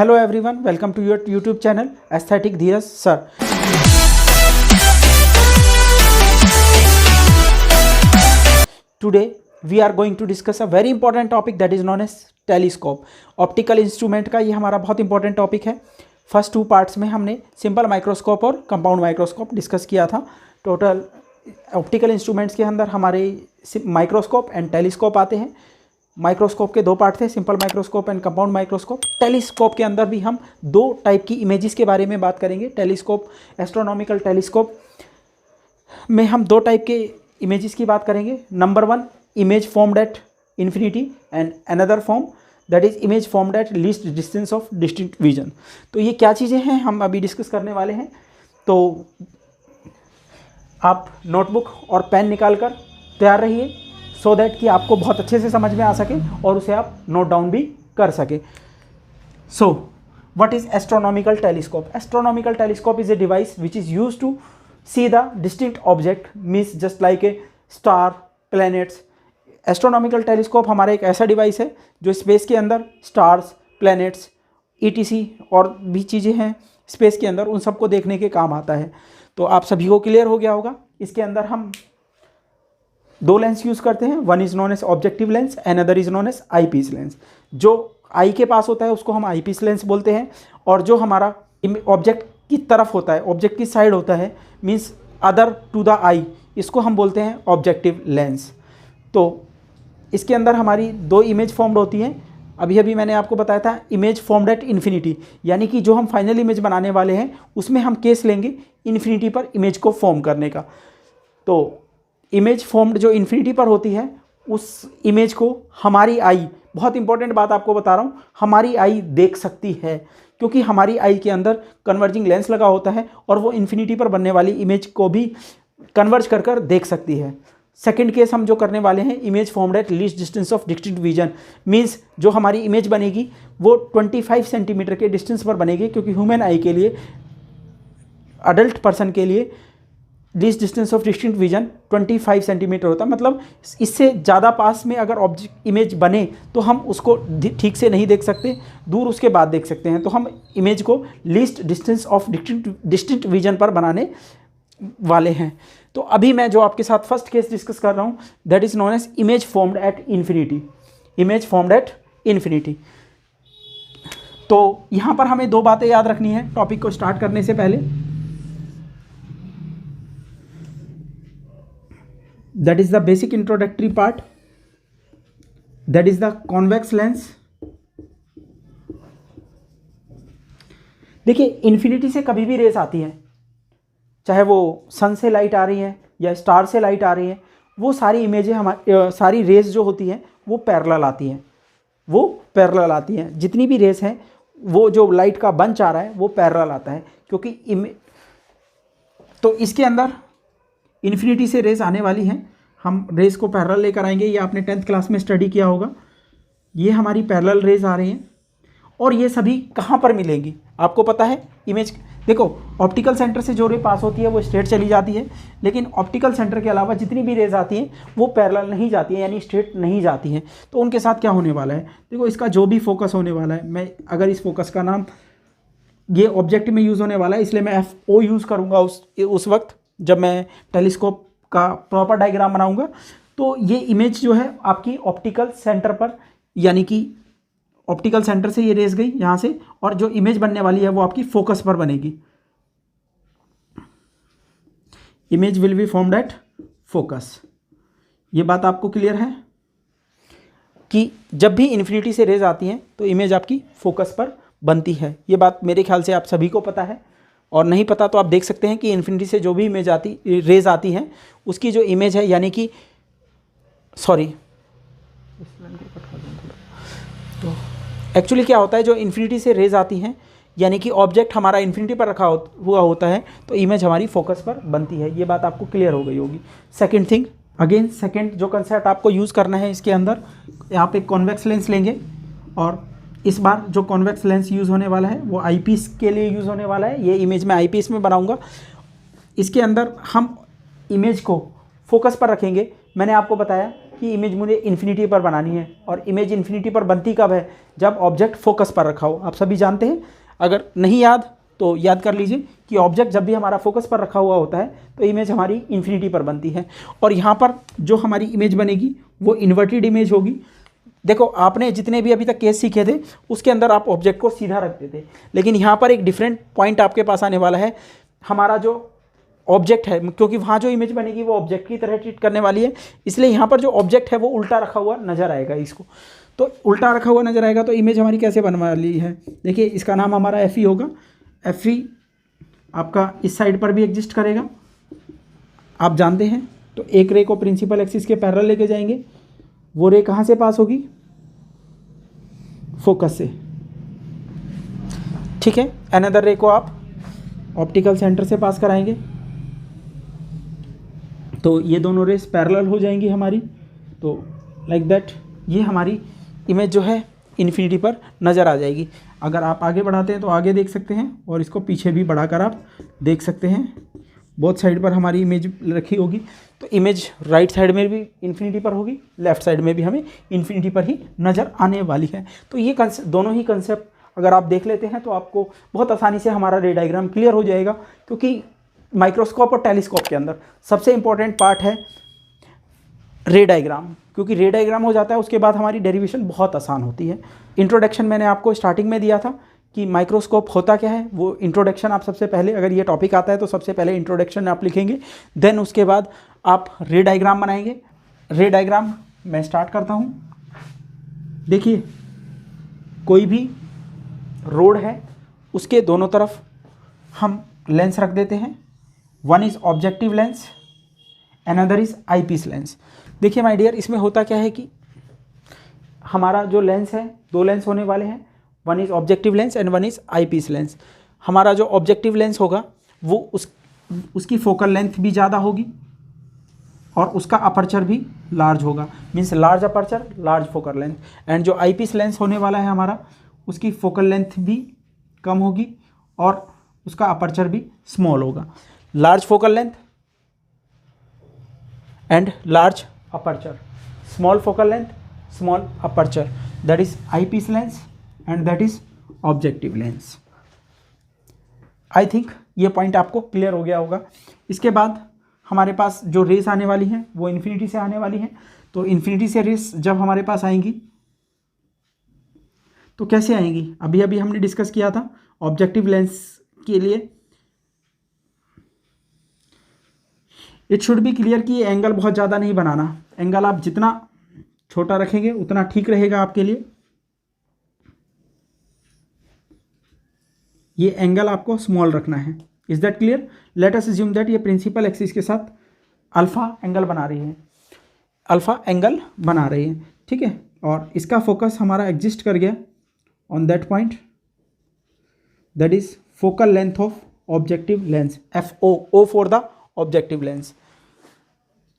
Hello everyone, welcome to your YouTube channel Aesthetic Dheeraj Sir. Today we are going to discuss a very important topic that is known as telescope. Optical instrument का ये हमारा बहुत important topic है. First 2 parts में हमने simple microscope और compound microscope discuss किया था. टोटल ऑप्टिकल इंस्ट्रूमेंट्स के अंदर हमारे माइक्रोस्कोप एंड टेलीस्कोप आते हैं. माइक्रोस्कोप के 2 पार्ट थे, simple microscope and compound microscope. Telescope के अंदर भी हम 2 टाइप की इमेजेस के बारे में बात करेंगे. टेलीस्कोप, एस्ट्रोनॉमिकल टेलीस्कोप में हम 2 टाइप के इमेजेस की बात करेंगे. Number 1, image formed at infinity and another form that is image formed at least distance of distinct vision. तो ये क्या चीज़ें हैं हम अभी डिस्कस करने वाले हैं. तो आप नोटबुक और पेन निकाल कर तैयार रहिए सो दैट कि आपको बहुत अच्छे से समझ में आ सके और उसे आप नोट डाउन भी कर सके. So what is astronomical telescope? Astronomical telescope is a device which is use to see the distinct object means just like a star, planets. Astronomical telescope हमारा एक ऐसा डिवाइस है जो स्पेस के अंदर स्टार्स, प्लैनेट्स, ETC और भी चीज़ें हैं स्पेस के अंदर, उन सबको देखने के काम आता है. तो आप सभी को क्लियर हो गया होगा. इसके अंदर हम 2 लेंस यूज़ करते हैं. One is known as objective lens, another is known as eyepiece lens. जो आई के पास होता है उसको हम आईपीस लेंस बोलते हैं, और जो हमारा ऑब्जेक्ट की तरफ होता है, ऑब्जेक्ट की साइड होता है, मीन्स अदर टू द आई, इसको हम बोलते हैं ऑब्जेक्टिव लेंस. तो इसके अंदर हमारी 2 इमेज फॉर्म्ड होती हैं. अभी मैंने आपको बताया था इमेज फॉर्म्ड एट इन्फिनिटी, यानी कि जो हम फाइनल इमेज बनाने वाले हैं उसमें हम केस लेंगे इन्फिनिटी पर इमेज को फॉर्म करने का. तो इमेज फॉर्म्ड जो इन्फिनिटी पर होती है उस इमेज को हमारी आई, बहुत इंपॉर्टेंट बात आपको बता रहा हूँ, हमारी आई देख सकती है, क्योंकि हमारी आई के अंदर कन्वर्जिंग लेंस लगा होता है और वो इन्फिनिटी पर बनने वाली इमेज को भी कन्वर्ज कर कर देख सकती है. सेकेंड केस हम जो करने वाले हैं, image formed at least distance of distinct vision, means जो हमारी इमेज बनेगी वो 25 सेंटीमीटर के डिस्टेंस पर बनेगी, क्योंकि ह्यूमन आई के लिए, अडल्ट पर्सन के लिए least distance of distinct vision 25 centimetre होता है. मतलब इससे ज़्यादा पास में अगर ऑब्जेक्ट इमेज बने तो हम उसको ठीक से नहीं देख सकते, दूर उसके बाद देख सकते हैं. तो हम इमेज को least distance of distinct vision पर बनाने वाले हैं. तो अभी मैं जो आपके साथ फर्स्ट केस डिस्कस कर रहा हूँ that is known as image formed at infinity. Image formed at infinity. तो यहाँ पर हमें 2 बातें याद रखनी है टॉपिक को स्टार्ट करने से पहले. That is the basic introductory part, that is the convex lens. देखिए, इन्फिनिटी से कभी भी रेस आती है, चाहे वो सन से लाइट आ रही है या स्टार से लाइट आ रही है, वो सारी इमेजें हमारी, सारी रेस जो होती हैं वो पैरेलल आती हैं. वो पैरेलल आती हैं. जितनी भी रेस हैं, वो जो लाइट का बंच आ रहा है वो पैरेलल आता है, क्योंकि तो इसके अंदर इन्फिनिटी से रेस आने वाली हैं. हम रेस को पैरेलल लेकर आएंगे. ये आपने 10th क्लास में स्टडी किया होगा. ये हमारी पैरेलल रेस आ रही हैं और ये सभी कहाँ पर मिलेंगी आपको पता है. इमेज देखो, ऑप्टिकल सेंटर से जो रे पास होती है वो स्ट्रेट चली जाती है, लेकिन ऑप्टिकल सेंटर के अलावा जितनी भी रेज आती हैं वो पैरेलल नहीं जाती हैं, यानी स्ट्रेट नहीं जाती हैं. तो उनके साथ क्या होने वाला है, देखो इसका जो भी फोकस होने वाला है, मैं अगर इस फोकस का नाम, ये ऑब्जेक्ट में यूज़ होने वाला है इसलिए मैं FO यूज़ करूँगा उस वक्त जब मैं टेलीस्कोप का प्रॉपर डायग्राम बनाऊंगा. तो ये इमेज जो है आपकी ऑप्टिकल सेंटर पर, यानी कि ऑप्टिकल सेंटर से ये रेस गई यहाँ से, और जो इमेज बनने वाली है वो आपकी फोकस पर बनेगी. Image will be formed at focus. ये बात आपको क्लियर है कि जब भी इन्फिनिटी से रेज आती हैं तो इमेज आपकी फोकस पर बनती है. ये बात मेरे ख्याल से आप सभी को पता है, और नहीं पता तो आप देख सकते हैं कि इन्फिनिटी से जो भी रेज आती हैं उसकी जो इमेज है, यानी कि तो एक्चुअली क्या होता है, जो इन्फिनिटी से रेज आती हैं, यानी कि ऑब्जेक्ट हमारा इन्फिनिटी पर रखा हुआ होता है तो इमेज हमारी फोकस पर बनती है. ये बात आपको क्लियर हो गई होगी. सेकेंड थिंग, अगेन सेकेंड जो कंसेप्ट आपको यूज़ करना है इसके अंदर, आप एक कॉन्वेक्स लेंस लेंगे, और इस बार जो कॉन्वेक्स लेंस यूज़ होने वाला है वो आईपीस के लिए यूज़ होने वाला है. ये इमेज मैं आईपीस में बनाऊंगा. इसके अंदर हम इमेज को फोकस पर रखेंगे. मैंने आपको बताया कि इमेज मुझे इन्फिनिटी पर बनानी है, और इमेज इन्फिनिटी पर बनती कब है, जब ऑब्जेक्ट फोकस पर रखा हो। आप सभी जानते हैं, अगर नहीं याद तो याद कर लीजिए कि ऑब्जेक्ट जब भी हमारा फोकस पर रखा हुआ होता है तो इमेज हमारी इन्फिनिटी पर बनती है। और यहाँ पर जो हमारी इमेज बनेगी वो इन्वर्टेड इमेज होगी। देखो, आपने जितने भी अभी तक केस सीखे थे उसके अंदर आप ऑब्जेक्ट को सीधा रखते थे, लेकिन यहाँ पर एक डिफरेंट पॉइंट आपके पास आने वाला है। हमारा जो ऑब्जेक्ट है, क्योंकि वहाँ जो इमेज बनेगी वो ऑब्जेक्ट की तरह ट्रीट करने वाली है, इसलिए यहाँ पर जो ऑब्जेक्ट है वो उल्टा रखा हुआ नजर आएगा। इसको तो उल्टा रखा हुआ नजर आएगा, तो इमेज हमारी कैसे बनने वाली है, देखिए इसका नाम हमारा एफ ई होगा। एफ ई आपका इस साइड पर भी एग्जिस्ट करेगा, आप जानते हैं। तो एक रे को प्रिंसिपल एक्सिस के पैरेलल लेके जाएंगे, वो रे कहाँ से पास होगी, फोकस से, ठीक है। अनदर रे को आप ऑप्टिकल सेंटर से पास कराएंगे, तो ये दोनों रेस पैरेलल हो जाएंगी हमारी। तो लाइक दैट ये हमारी इमेज जो है इन्फिनिटी पर नज़र आ जाएगी। अगर आप आगे बढ़ाते हैं तो आगे देख सकते हैं, और इसको पीछे भी बढ़ाकर आप देख सकते हैं। बोथ साइड पर हमारी इमेज रखी होगी, तो इमेज राइट साइड में भी इन्फिनिटी पर होगी, लेफ्ट साइड में भी हमें इन्फिनिटी पर ही नज़र आने वाली है। तो ये दोनों ही कंसेप्ट अगर आप देख लेते हैं तो आपको बहुत आसानी से हमारा रे डायग्राम क्लियर हो जाएगा। क्योंकि माइक्रोस्कोप और टेलीस्कोप के अंदर सबसे इंपॉर्टेंट पार्ट है रे डायग्राम, क्योंकि रे डायग्राम हो जाता है उसके बाद हमारी डेरिवेशन बहुत आसान होती है। इंट्रोडक्शन मैंने आपको स्टार्टिंग में दिया था कि माइक्रोस्कोप होता क्या है, वो इंट्रोडक्शन आप सबसे पहले, अगर ये टॉपिक आता है तो सबसे पहले इंट्रोडक्शन आप लिखेंगे, देन उसके बाद आप रे डायग्राम बनाएंगे। रे डायग्राम मैं स्टार्ट करता हूँ। देखिए, कोई भी रोड है, उसके दोनों तरफ हम लेंस रख देते हैं। One is objective lens, another is eye piece lens. देखिए माय डियर, इसमें होता क्या है कि हमारा जो लेंस है, दो लेंस होने वाले हैं, one is objective lens and one is eye piece lens. हमारा जो ऑब्जेक्टिव लेंस होगा वो उसकी फोकल लेंथ भी ज़्यादा होगी और उसका अपर्चर भी लार्ज होगा, means large aperture large focal length. And जो आई पीस लेंस होने वाला है हमारा, उसकी फोकल लेंथ भी कम होगी और उसका अपर्चर भी स्मॉल होगा। Large focal length and large aperture, small focal length small aperture, that is eye piece lens and that is objective lens. I think ये पॉइंट आपको क्लियर हो गया होगा। इसके बाद हमारे पास जो रेस आने वाली हैं वो इन्फिनिटी से आने वाली हैं। तो इन्फिनिटी से रेस जब हमारे पास आएंगी तो कैसे आएंगी, अभी अभी हमने डिस्कस किया था ऑब्जेक्टिव लेंस के लिए। इट शुड बी क्लियर कि ये एंगल बहुत ज़्यादा नहीं बनाना, एंगल आप जितना छोटा रखेंगे उतना ठीक रहेगा आपके लिए। ये एंगल आपको स्मॉल रखना है। Is that clear? Let us assume that ये प्रिंसिपल एक्सिस के साथ अल्फा एंगल बना रही है, अल्फा एंगल बना रही है, ठीक है। और इसका फोकस हमारा एग्जिस्ट कर गया on that point, that is focal length of objective lens, F O for the objective lens.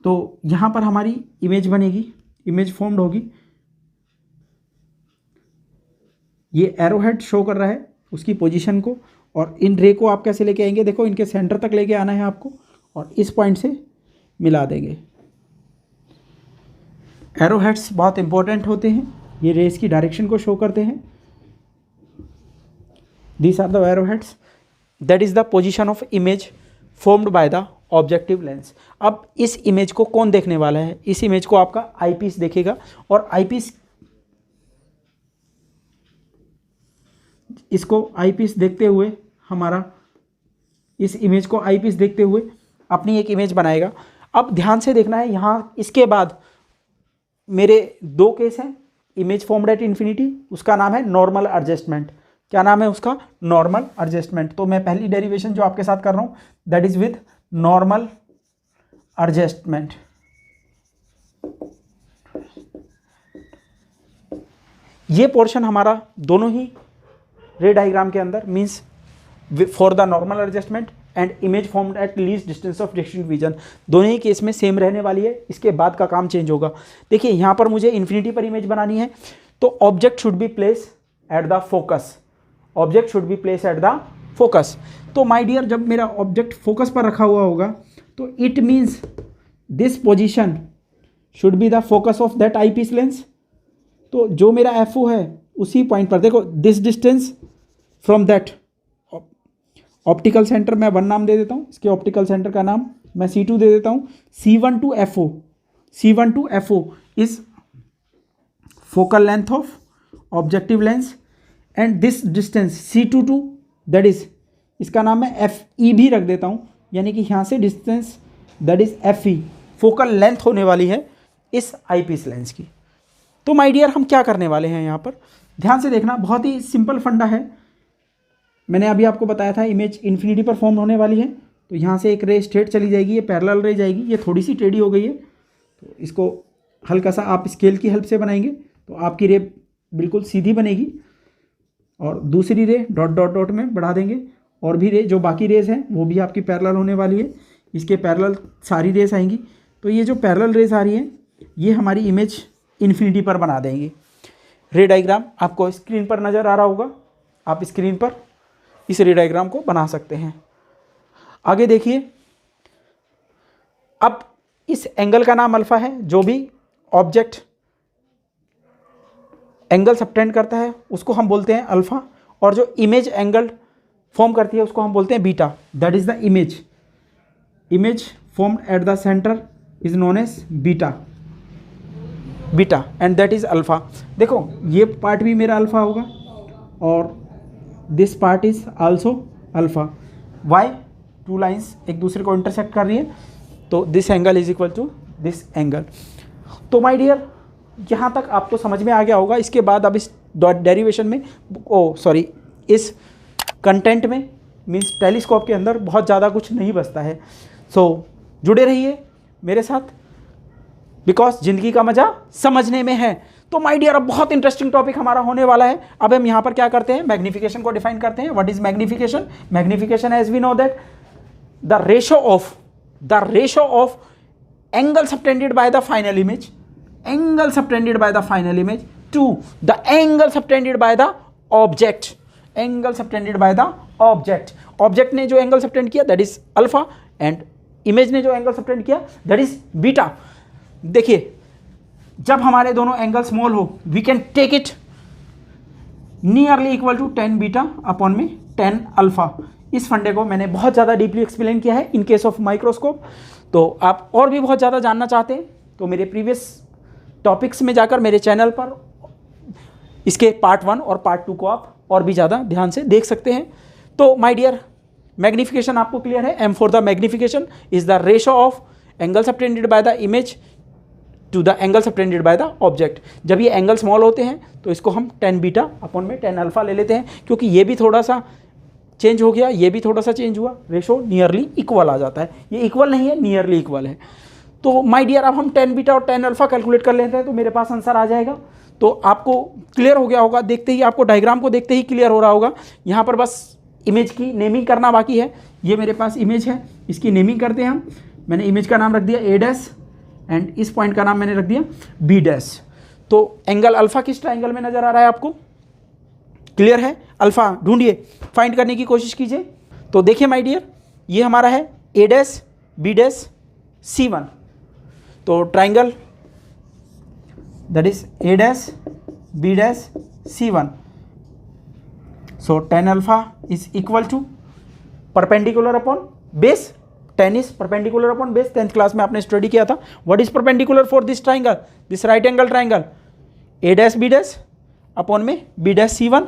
तो यहाँ पर हमारी इमेज बनेगी, इमेज फॉर्म्ड होगी। ये एरो हेड शो कर रहा है उसकी पोजीशन को, और इन रे को आप कैसे लेके आएंगे, देखो इनके सेंटर तक लेके आना है आपको और इस पॉइंट से मिला देंगे। एरो हेड्स बहुत इंपॉर्टेंट होते हैं, ये रेस की डायरेक्शन को शो करते हैं। These are the arrowheads, that is the position of image formed by the objective lens। अब इस इमेज को कौन देखने वाला है, इस इमेज को आपका आई पीस देखेगा, और आई पीस, इसको आई पीस देखते हुए हमारा, इस इमेज को आई पीस देखते हुए अपनी एक इमेज बनाएगा। अब ध्यान से देखना है, यहाँ इसके बाद मेरे दो केस हैं, इमेज फॉर्म्ड एट इन्फिनिटी, उसका नाम है नॉर्मल एडजस्टमेंट। क्या नाम है उसका? Normal adjustment. तो मैं पहली डेरिवेशन जो आपके साथ कर रहा हूँ that is with normal adjustment. ये पोर्शन हमारा दोनों ही रे डायग्राम के अंदर means for the normal adjustment and image formed at least distance of distinct vision, दोनों ही केस में सेम रहने वाली है। इसके बाद का काम चेंज होगा। देखिए यहाँ पर मुझे इन्फिनिटी पर इमेज बनानी है, तो object should be place at the focus, object should be place at the focus. तो माय डियर, जब मेरा ऑब्जेक्ट फोकस पर रखा हुआ होगा तो it means this position should be the focus of that eye piece lens. तो जो मेरा एफ ओ है उसी पॉइंट पर, देखो this distance from that optical centre, मैं 1 नाम दे देता हूँ, इसके ऑप्टिकल सेंटर का नाम मैं C2 दे देता हूँ। C1 to FO, C1 to FO is focal length of objective lens, and this distance C2 to that is, इसका नाम मैं FE भी रख देता हूँ, यानी कि यहाँ से distance that is FE focal length होने वाली है इस आईपीस लेंस की। तो माय डियर हम क्या करने वाले हैं यहाँ पर, ध्यान से देखना, बहुत ही सिंपल फंडा है। मैंने अभी आपको बताया था इमेज इन्फिनिटी पर फॉर्म होने वाली है, तो यहाँ से एक रे स्ट्रेट चली जाएगी, ये पैरेलल रे जाएगी, ये थोड़ी सी टेढ़ी हो गई है, तो इसको हल्का सा आप स्केल की हेल्प से बनाएंगे तो आपकी रे बिल्कुल सीधी बनेगी, और दूसरी रे डॉट डॉट डॉट में बढ़ा देंगे, और भी रे जो बाकी रेस हैं वो भी आपकी पैरेलल होने वाली है, इसके पैरेलल सारी रेस आएंगी। तो ये जो पैरेलल रेस आ रही हैं ये हमारी इमेज इन्फिनिटी पर बना देंगे। रे डायग्राम आपको स्क्रीन पर नज़र आ रहा होगा, आप स्क्रीन पर इस रे डायग्राम को बना सकते हैं। आगे देखिए, अब इस एंगल का नाम अल्फा है, जो भी ऑब्जेक्ट एंगल सबटेंड करता है उसको हम बोलते हैं अल्फा, और जो इमेज एंगल फॉर्म करती है उसको हम बोलते हैं beta. That is the image formed at the center is known as beta and that is alpha. देखो ये पार्ट भी मेरा अल्फा होगा और this part is also alpha. Why, two lines एक दूसरे को इंटरसेक्ट कर रही है, तो this angle is equal to this angle. तो माय डियर यहाँ तक आपको समझ में आ गया होगा। इसके बाद अब इस डेरिवेशन में इस कंटेंट में मीन्स टेलीस्कोप के अंदर बहुत ज़्यादा कुछ नहीं बचता है। सो जुड़े रहिए मेरे साथ, बिकॉज ज़िंदगी का मज़ा समझने में है। तो माय डियर अब बहुत इंटरेस्टिंग टॉपिक हमारा होने वाला है। अब हम यहाँ पर क्या करते हैं, मैग्निफिकेशन को डिफाइन करते हैं। What is magnification? Magnification as we know that the ratio of angle subtended by the final image, angle subtended by the final image to the angle subtended by the object, angle subtended by the object। Object ने जो angle subtend किया that is alpha, and image ने जो angle subtend किया that is beta. देखिए जब हमारे दोनों एंगल स्मॉल हो we can take it nearly equal to 10 beta upon में 10 अल्फा। इस फंडे को मैंने बहुत ज़्यादा डीपली एक्सप्लेन किया है इन केस ऑफ माइक्रोस्कोप। तो आप और भी बहुत ज़्यादा जानना चाहते हैं तो मेरे प्रीवियस टॉपिक्स में जाकर मेरे चैनल पर इसके पार्ट 1 और पार्ट 2 को आप और भी ज़्यादा ध्यान से देख सकते हैं। तो माय डियर मैग्निफिकेशन आपको क्लियर है। M for the magnification is the ratio of angle subtended by the image to the angle subtended by the object. जब ये एंगल स्मॉल होते हैं तो इसको हम 10 बीटा अपॉन में 10 अल्फा ले लेते हैं, क्योंकि ये भी थोड़ा सा चेंज हो गया, ये भी थोड़ा सा चेंज हुआ, रेशो नियरली इक्वल आ जाता है। ये इक्वल नहीं है, नियरली इक्वल है। तो माय डियर अब हम 10 बीटा और 10 अल्फा कैलकुलेट कर लेते हैं तो मेरे पास आंसर आ जाएगा। तो आपको क्लियर हो गया होगा, देखते ही आपको डायग्राम को देखते ही क्लियर हो रहा होगा। यहाँ पर बस इमेज की नेमिंग करना बाकी है। ये मेरे पास इमेज है, इसकी नेमिंग करते हैं हम। मैंने इमेज का नाम रख दिया A डैश एंड इस पॉइंट का नाम मैंने रख दिया B डैश। तो एंगल अल्फा किस ट्राइंगल में नज़र आ रहा है आपको? क्लियर है? अल्फा ढूंढिए, फाइंड करने की कोशिश कीजिए। तो देखिए माय डियर ये हमारा है A dash B dash C1। तो triangle that is A dash B dash C1। So 10 alpha is equal to perpendicular upon base, 10 is perpendicular upon base. 10th class में आपने स्टडी किया था। What is perpendicular for this triangle, this right angle triangle? A dash B dash upon में B dash C1,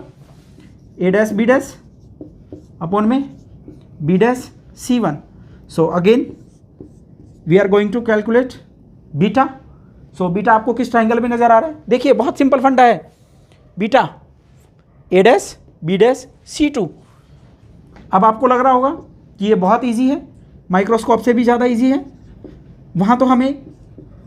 A dash B dash upon में B dash C1। So again we are going to calculate beta. So beta आपको किस triangle में नजर आ रहा है? देखिए बहुत सिंपल फंडा है। Beta A dash B dash C2। अब आपको लग रहा होगा कि ये बहुत इजी है, माइक्रोस्कोप से भी ज़्यादा इजी है। वहाँ तो हमें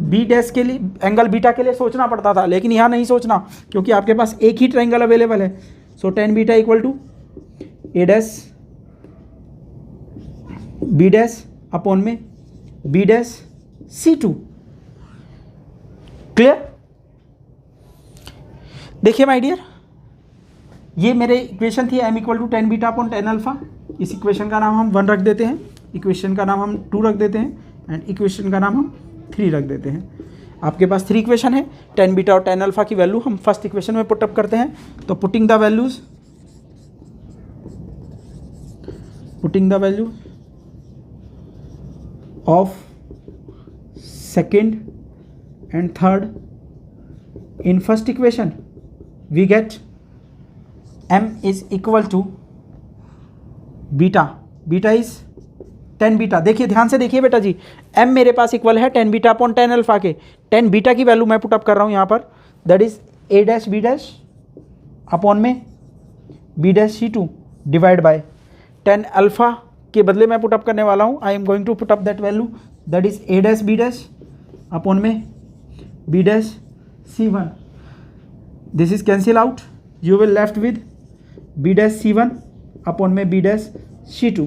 B डैश के लिए एंगल बीटा के लिए सोचना पड़ता था, लेकिन यहाँ नहीं सोचना क्योंकि आपके पास एक ही ट्राइंगल अवेलेबल है। So 10 beta equal to A dash B dash upon में B डैश C2। क्लियर? देखिए माय डियर ये मेरे इक्वेशन थी m equal to 10 beta upon 10 alpha. इस इक्वेशन का नाम हम 1 रख देते हैं, इक्वेशन का नाम हम 2 रख देते हैं एंड इक्वेशन का नाम हम 3 रख देते हैं। आपके पास 3 इक्वेशन है, tan बीटा और tan अल्फा की वैल्यू हम फर्स्ट इक्वेशन में पुटअप करते हैं। तो putting the value of second and third in first equation we get m is equal to beta, beta is tan beta. देखिए ध्यान से देखिए बेटा जी, m मेरे पास इक्वल है tan beta upon tan alpha के। tan बीटा की वैल्यू मैं पुटअप कर रहा हूँ यहाँ पर, that is a dash b dash upon में b dash c2 divide by tan alpha के बदले मैं पुटअप करने वाला हूँ, I am going to put up that value, that is a dash b dash upon में b dash c1। This is cancel out, you will left with b dash c1 upon में b dash c2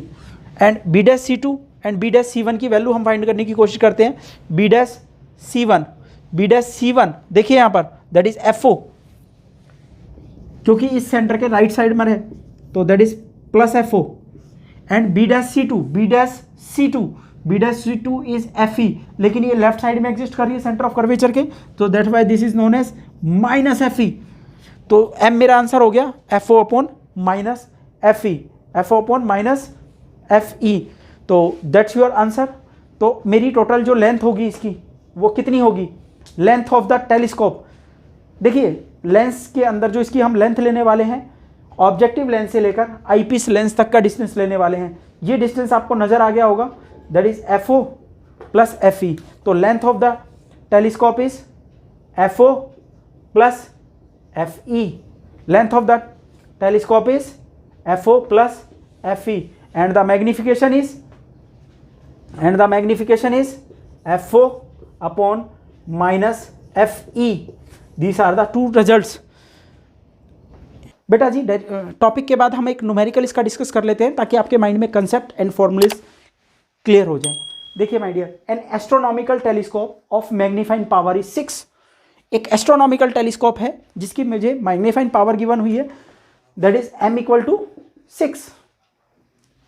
and b dash c2 and b dash c1 की value हम find करने की कोशिश करते हैं। b dash c1 देखिए यहाँ पर दैट इज FO, क्योंकि इस सेंटर के राइट साइड में है तो that is plus FO and b dash c2 is FE, लेकिन ये लेफ्ट साइड में एग्जिस्ट कर रही है सेंटर ऑफ कर्वेचर के, तो that why this is known as minus FE। तो m मेरा आंसर हो गया FO upon minus FE, FO upon minus FE, तो दैट्स योर आंसर। तो मेरी टोटल जो लेंथ होगी इसकी वो कितनी होगी, लेंथ ऑफ द टेलीस्कोप। देखिए लेंस के अंदर जो इसकी हम लेंथ लेने वाले हैं, ऑब्जेक्टिव लेंस से लेकर आईपीस लेंस तक का डिस्टेंस लेने वाले हैं। ये डिस्टेंस आपको नजर आ गया होगा, that is FO plus FE। तो length of the telescope is FO plus FE, length of the telescope is FO plus FE and the magnification is FO upon minus FE. These are the two results. बेटा जी topic के बाद हम एक numerical इसका discuss कर लेते हैं ताकि आपके माइंड में कंसेप्ट एंड फॉर्मूलेस क्लियर हो जाए। देखिए my dear, an astronomical telescope of magnifying power is 6। एक एस्ट्रोनॉमिकल टेलीस्कोप है जिसकी मुझे मैग्नीफाइंग पावर गिवन हुई है, that is m equal to 6।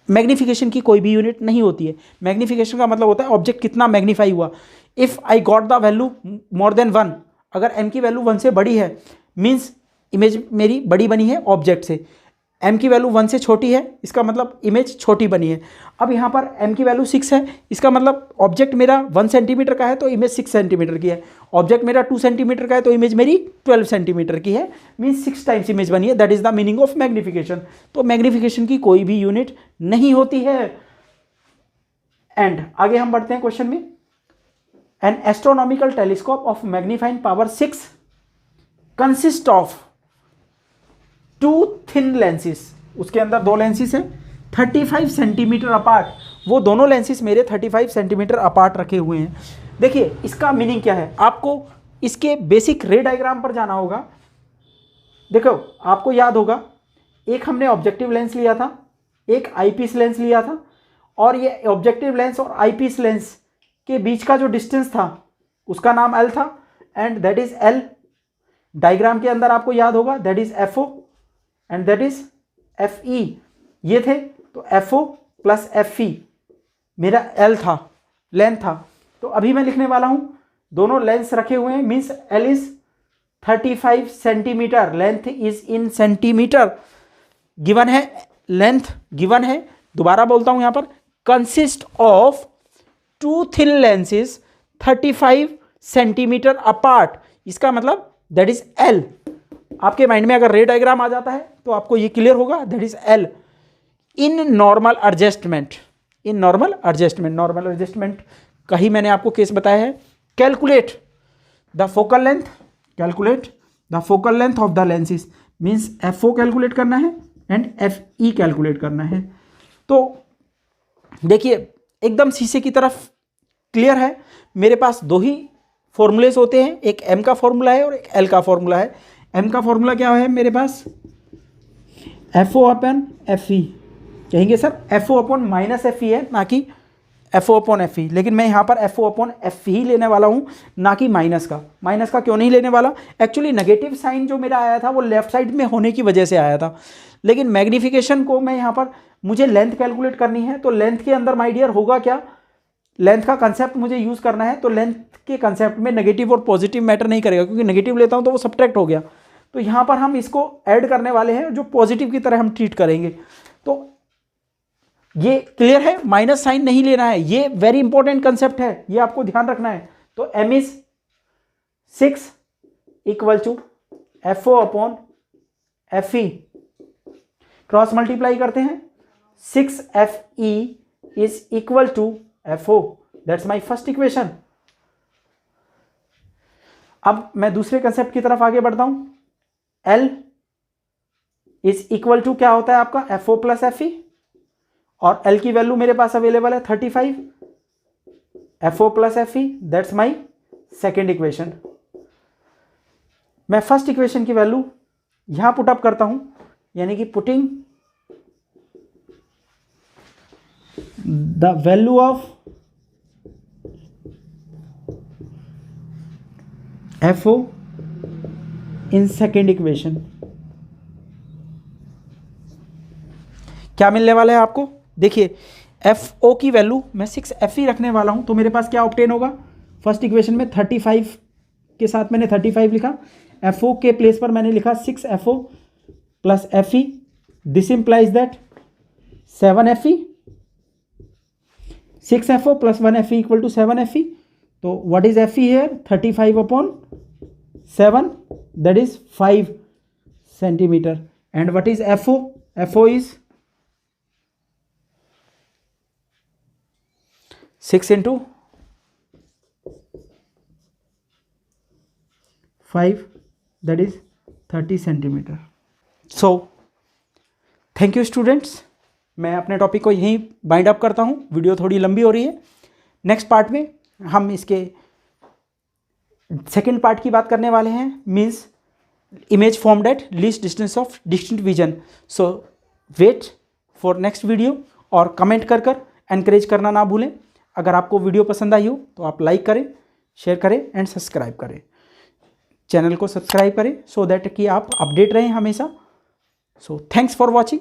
Magnification की कोई भी यूनिट नहीं होती है। मैग्नीफिकेशन का मतलब होता है ऑब्जेक्ट कितना मैग्नीफाई हुआ। If I got the value more than 1, अगर m की वैल्यू 1 से बड़ी है मीन्स इमेज मेरी बड़ी बनी है ऑब्जेक्ट से, m की वैल्यू 1 से छोटी है इसका मतलब इमेज छोटी बनी है। अब यहाँ पर m की वैल्यू 6 है, इसका मतलब ऑब्जेक्ट मेरा 1 सेंटीमीटर का है तो इमेज 6 सेंटीमीटर की है। ऑब्जेक्ट मेरा 2 सेंटीमीटर का है तो इमेज मेरी 12 सेंटीमीटर की है, मीन्स 6 टाइम्स इमेज बनी है। That is the meaning of magnification. तो मैग्नीफिकेशन की कोई भी यूनिट नहीं होती है। एंड आगे हम बढ़ते हैं क्वेश्चन में। N astronomical telescope of magnifying power 6 consist of 2 thin lenses, उसके अंदर 2 लेंसेस हैं 35 सेंटीमीटर अपार्ट। वो दोनों लेंसेस मेरे 35 सेंटीमीटर अपार्ट रखे हुए हैं। देखिए इसका मीनिंग क्या है, आपको इसके बेसिक रे डायग्राम पर जाना होगा। देखो आपको याद होगा एक हमने ऑब्जेक्टिव लेंस लिया था, एक आईपीस लेंस लिया था, और ये ऑब्जेक्टिव लेंस और आईपीस लेंस के बीच का जो डिस्टेंस था उसका नाम L था and that is L। Diagram के अंदर आपको याद होगा that is FO and that is FE। ये थे तो FO प्लस FE मेरा L था, लेंथ था। तो अभी मैं लिखने वाला हूं दोनों लेंस रखे हुए हैं, means L is 35 centimetre, length is in centimetre. Given है लेंथ, गिवन है, दोबारा बोलता हूं यहां पर, consist of 2 thin lenses 35 centimetre apart. इसका मतलब दैट इज L। आपके माइंड में अगर रे डायग्राम आ जाता है तो आपको ये क्लियर होगा, that is L in normal adjustment. In normal adjustment, normal adjustment का ही मैंने आपको केस बताया है। Calculate the focal length, calculate the focal length of the lenses, means FO calculate करना है एंड FE कैलकुलेट करना है। तो देखिए एकदम शीशे की तरफ क्लियर है। मेरे पास 2 ही फॉर्मूलेस होते हैं, एक m का फॉर्मूला है और एक L का फॉर्मूला है। m का फॉर्मूला क्या है मेरे पास, FO अपन FE। कहेंगे sir FO upon minus FE है ना कि FO अपॉन FE, लेकिन मैं यहाँ पर FO अपॉन FE ही लेने वाला हूँ ना कि माइनस का। माइनस का क्यों नहीं लेने वाला, एक्चुअली नेगेटिव साइन जो मेरा आया था वो लेफ्ट साइड में होने की वजह से आया था, लेकिन मैग्नीफिकेशन को मैं यहाँ पर मुझे लेंथ कैलकुलेट करनी है। तो लेंथ के अंदर माय डियर होगा क्या, लेंथ का कंसेप्ट मुझे यूज़ करना है, तो लेंथ के कंसेप्ट में नेगेटिव और पॉजिटिव मैटर नहीं करेगा, क्योंकि नेगेटिव लेता हूँ तो वो सब्ट्रैक्ट हो गया। तो यहाँ पर हम इसको ऐड करने वाले हैं, जो पॉजिटिव की तरह हम ट्रीट करेंगे। तो ये क्लियर है, माइनस साइन नहीं लेना है, ये वेरी इंपॉर्टेंट कंसेप्ट है, ये आपको ध्यान रखना है। तो m is 6 equal to FO upon FE, cross multiply करते हैं, 6FE is equal to FO, that's my first equation. अब मैं दूसरे कंसेप्ट की तरफ आगे बढ़ता हूं। L इज इक्वल टू क्या होता है आपका FO प्लस FE, और L की वैल्यू मेरे पास अवेलेबल है 35, FO plus FE, that's my second equation. मैं फर्स्ट इक्वेशन की वैल्यू यहां पुटअप करता हूं, यानी कि putting the value of FO in second equation. क्या मिलने वाला है आपको, देखिए FO की वैल्यू मैं 6FE रखने वाला हूं, तो मेरे पास क्या ऑब्टेन होगा, फर्स्ट इक्वेशन में 35 के साथ मैंने 35 लिखा, FO के प्लेस पर मैंने लिखा 6FO plus FE, this implies that 7FE, 6FO plus 1FE equal to 7FE। तो what is FE here, 35 upon 7, that is 5 centimetre. And what is FO, FO is 6 into 5, that is 30 centimetre. So thank you students, मैं अपने topic को यहीं bind up करता हूँ, video थोड़ी लंबी हो रही है। नेक्स्ट पार्ट में हम इसके सेकेंड पार्ट की बात करने वाले हैं, means image formed at least distance of distinct vision. So wait for next video, और कमेंट कर एनकरेज करना ना भूलें। अगर आपको वीडियो पसंद आई हो तो आप लाइक करें, शेयर करें एंड सब्सक्राइब करें, चैनल को सब्सक्राइब करें, सो दैट कि आप अपडेट रहें हमेशा। So thanks for watching.